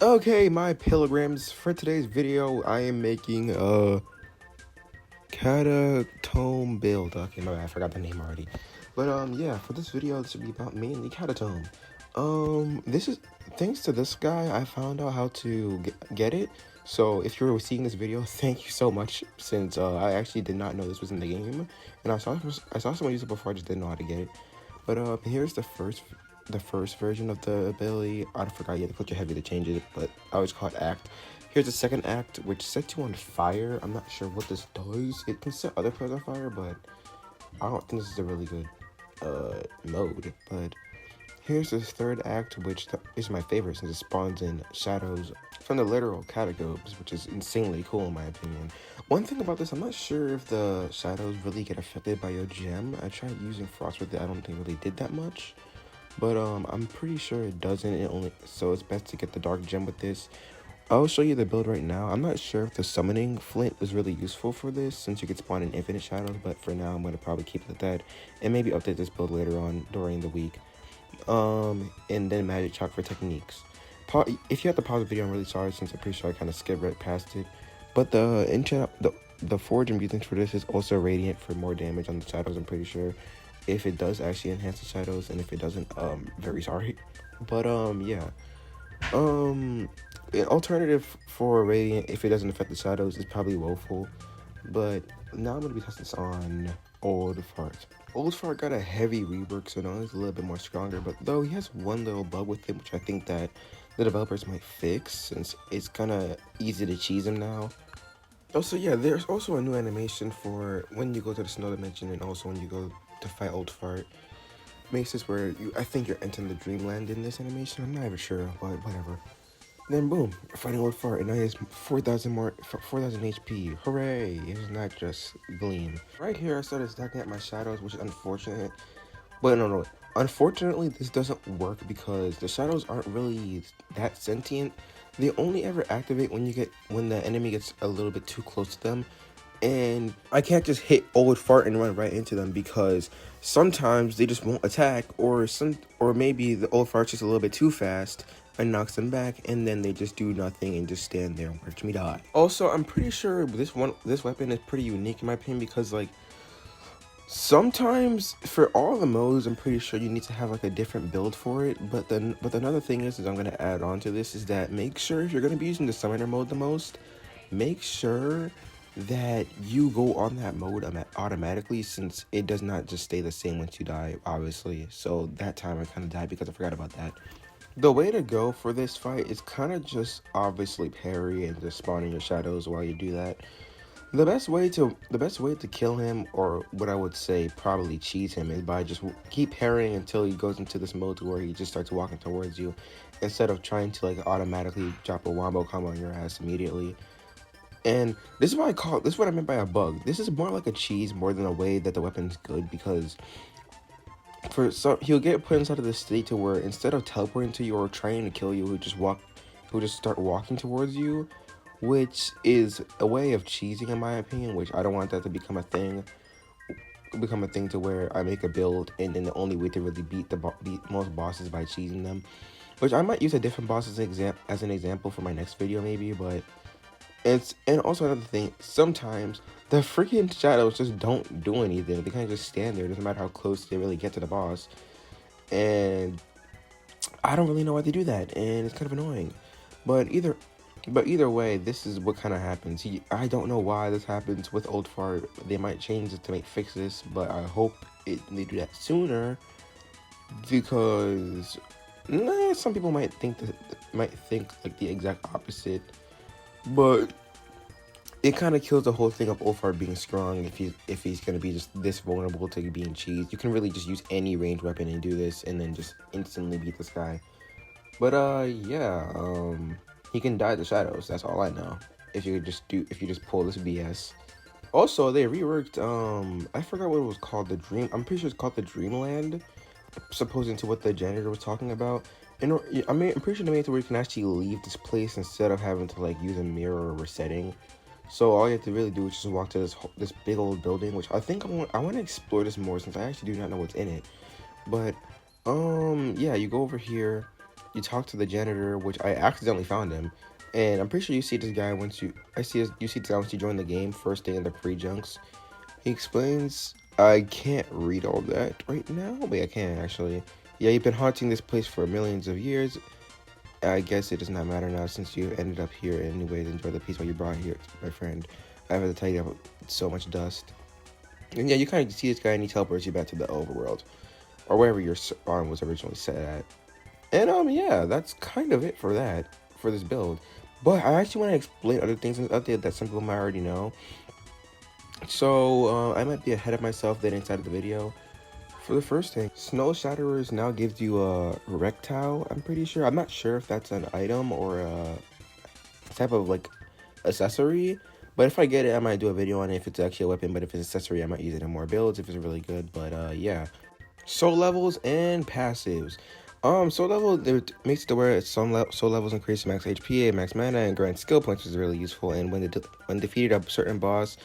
Okay, my pilgrims, for today's video, I am making a Catatome build. Okay, my bad, I forgot the name already. But, yeah, for this video, this should be about mainly Catatome. This is, thanks to this guy, I found out how to get it. So, if you're seeing this video, thank you so much, since, I actually did not know this was in the game. And I saw someone use it before, I just didn't know how to get it. But, here's the first version of the ability. I forgot you had to click your heavy to change it, but I always call it act. Here's the second act, which sets you on fire. I'm not sure what this does. It can set other players on fire, but I don't think this is a really good mode. But here's the third act, which is my favorite since it spawns in shadows from the literal catacombs, which is insanely cool in my opinion. One thing about this, I'm not sure if the shadows really get affected by your gem. I tried using frost with it. I don't think it really did that much. But I'm pretty sure it doesn't. So it's best to get the dark gem with this. I'll show you the build right now. I'm not sure if the summoning flint is really useful for this, since you could spawn in infinite shadows, but for now I'm going to probably keep it at that and maybe update this build later on during the week. And then magic chalk for techniques. If you have to pause the video, I'm really sorry, since I'm pretty sure I kind of skipped right past it. But the forge I'm using for this is also radiant for more damage on the shadows, I'm pretty sure. If it does actually enhance the shadows, and if it doesn't, very sorry. But yeah. An alternative for radiant, if it doesn't affect the shadows, is probably woeful. But now I'm gonna be testing this on Old Fart. Old Fart got a heavy rework, so now he's a little bit more stronger. But though he has one little bug with him, which I think that the developers might fix, since it's kind of easy to cheese him now. Also, yeah, there's also a new animation for when you go to the snow dimension, and also when you go to fight Old Fart. Makes this where I think you're entering the Dreamland in this animation. I'm not even sure, but whatever. Then boom, fighting Old Fart, and now he has 4,000 HP. Hooray! It's not just Gleam. Right here, I started stacking up my shadows, which is unfortunate. But no. Unfortunately, this doesn't work because the shadows aren't really that sentient. They only ever activate when the enemy gets a little bit too close to them. And I can't just hit Old Fart and run right into them, because sometimes they just won't attack, or maybe the Old Fart's just a little bit too fast and knocks them back, and then they just do nothing and just stand there and watch me die. Also, I'm pretty sure this weapon is pretty unique in my opinion, because like sometimes for all the modes, I'm pretty sure you need to have like a different build for it. But another thing is I'm gonna add on to this is that make sure if you're gonna be using the summoner mode the most, make sure that you go on that mode automatically, since it does not just stay the same once you die, obviously. So that time I kind of died because I forgot about that. The way to go for this fight is kind of just obviously parry and just spawning your shadows while you do that. The best way to kill him, or what I would say probably cheese him, is by just keep parrying until he goes into this mode to where he just starts walking towards you, instead of trying to like automatically drop a wombo combo on your ass immediately. And this is what I meant by a bug. This is more like a cheese more than a way that the weapon's good, because he'll get put inside of this state to where instead of teleporting to you or trying to kill you, he'll just start walking towards you, which is a way of cheesing in my opinion, which I don't want that to become a thing to where I make a build and then the only way to really beat most bosses by cheesing them, which I might use a different boss as an example for my next video maybe. But and also another thing, sometimes the freaking shadows just don't do anything. They kind of just stand there. It doesn't matter how close they really get to the boss. And I don't really know why they do that, and it's kind of annoying. But either way, this is what kind of happens. I don't know why this happens with Old Fart. They might change it to fix this, but I hope they do that sooner, because some people might think like the exact opposite. But it kind of kills the whole thing of Old Fart being strong if he's gonna be just this vulnerable to being cheesed. You can really just use any ranged weapon and do this, and then just instantly beat this guy. But yeah, he can die to shadows. That's all I know. If you just pull this BS. Also, they reworked I forgot what it was called. I'm pretty sure it's called the Dreamland, supposing to what the janitor was talking about. And I'm pretty sure they made it to where you can actually leave this place instead of having to like use a mirror or resetting. So all you have to really do is just walk to this big old building, which I think I want to explore this more, since I actually do not know what's in it. But yeah, you go over here, you talk to the janitor, which I accidentally found him, and I'm pretty sure you see this guy once you see this guy once you join the game, first day in the prejunks. He explains, I can't read all that right now. Wait, I can actually. Yeah, you've been haunting this place for millions of years. I guess it does not matter now since you ended up here anyways. Enjoy the peace while you brought here, my friend. I have to tell you about so much dust. And yeah, you kind of see this guy and he teleports you back to the overworld, or wherever your spawn was originally set at. And yeah, that's kind of it for this build. But I actually want to explain other things in the update that some people might already know. So I might be ahead of myself there inside of the video. For the first thing, Snow Shatterers now gives you a rectile, I'm pretty sure. I'm not sure if that's an item or a type of like accessory, but if I get it, I might do a video on it if it's actually a weapon. But if it's an accessory, I might use it in more builds if it's really good. But yeah. Soul levels and passives. Soul level makes it to where soul levels increase max HP and max mana and grant skill points, which is really useful. And when defeated a certain boss,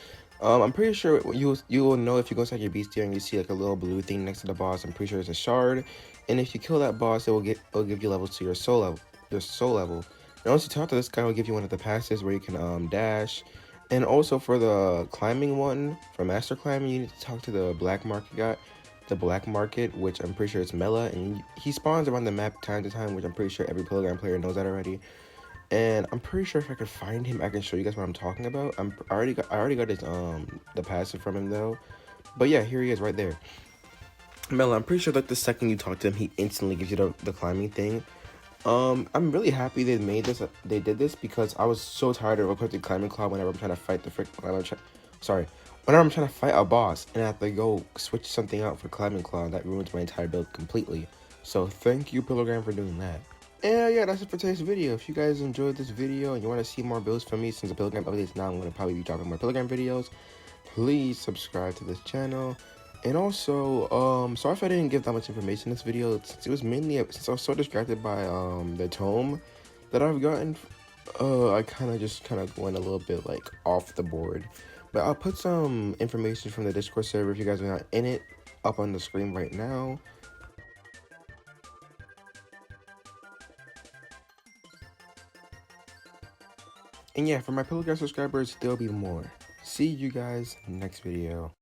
I'm pretty sure you will know if you go inside your bestiary and you see like a little blue thing next to the boss. I'm pretty sure it's a shard, and if you kill that boss, it'll give you levels to your soul level. And once you talk to this guy, it'll give you one of the passes where you can dash. And also for the climbing one, for master climbing, you need to talk to the black market guy. The black market, which I'm pretty sure it's Mela, and he spawns around the map time to time, which I'm pretty sure every Pilgrim player knows that already. And I'm pretty sure if I could find him, I can show you guys what I'm talking about. I already got his the passive from him though. But yeah, here he is right there. Mela, I'm pretty sure that the second you talk to him, he instantly gives you the climbing thing. I'm really happy they made this. They did this because I was so tired of equipping climbing claw whenever I'm trying to fight the whenever I'm trying to fight a boss and I have to go switch something out for climbing claw. That ruins my entire build completely. So thank you, Pilgrim, for doing that. And yeah, that's it for today's video. If you guys enjoyed this video and you want to see more builds from me, since the Pilgrim updates now, I'm going to probably be dropping more Pilgrim videos. Please subscribe to this channel. And also, sorry if I didn't give that much information in this video, since it was mainly, since I was so distracted by the tome that I've gotten, I kind of went a little bit like off the board. But I'll put some information from the Discord server if you guys are not in it up on the screen right now. And yeah, for my Pilgrim subscribers, there'll be more. See you guys next video.